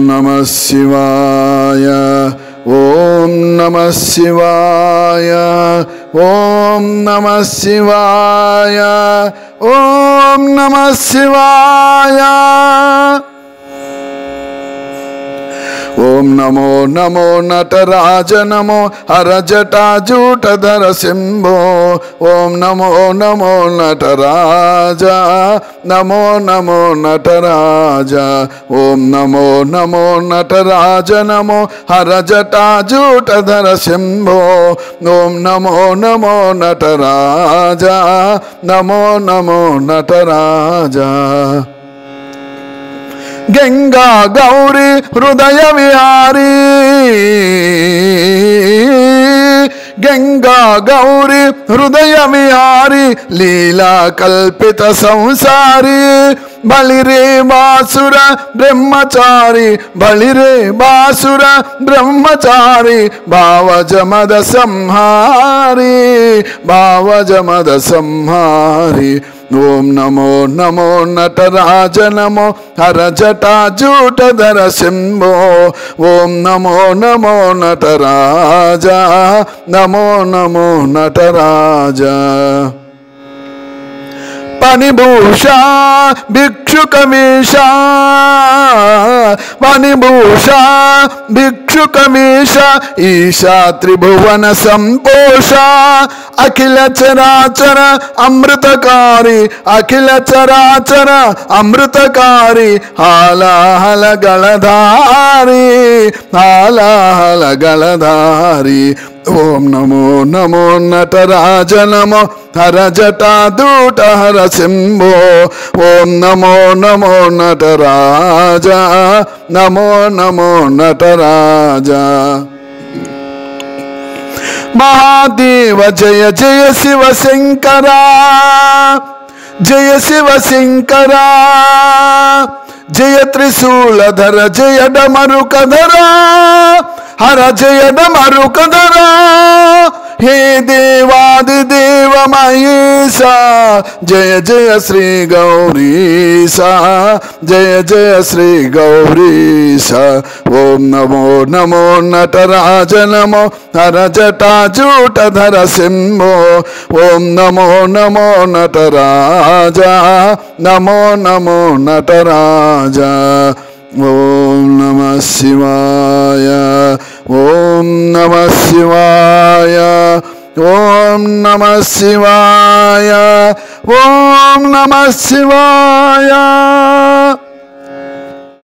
नमः शिवाय ओम नमः शिवाय ओम नमः शिवाय ओम नमः शिवाय ओम नमो नमो नटराज नमो हर जटाजूटधर शंभो ओम नमो नमो नटराज नमो नमो नटराज ओम नमो नमो नटराज नमो हर जटाजूटधर शंभो ओम नमो नमो नटराज नमो नमो नटराज गंगा गौरी हृदय विहारी गंगा गौरी हृदय विहारी लीला कल्पित संसारी बलिरे बासुर ब्रह्मचारी बलिरे बासुर ब्रह्मचारी भावजमद संहारी भावजमद संहारी ओम नमो नमो नटराज नमो हर जटाजूटधर शंभो ओम नमो नमो नटराज नमो नमो नटराज पनिभूषा भिक्षुकमीशा पनिभूषा भिक्षुकमीशा ईशा त्रिभुवन संपोषा अखिल चराचर अमृतकारी अखिल चराचर अमृतकारी हालाहल गलधारी हालाहल गलधारी ओम नमो नमो नटराज नमो हर जटाधूट हर शंभो ओम नमो नमो नटराज नमो नमो नटराज महादेव जय जय शिव शंकरा जय शिव शंकरा जय त्रिशूलधर जय डमरुकधरा हर जय डमरुकधरा हे देवादिदेव महेशा जय जय श्री गौरीशा जय जय श्री गौरीशा ओम नमो नमो नटराज नमो हर जटाजूटधर शंभो ओम नमो नमो नटराज नमो नमो नटराज ओम नमः शिवाय ओम नमः शिवाय ओम नमः शिवाय ओम नमः शिवाय।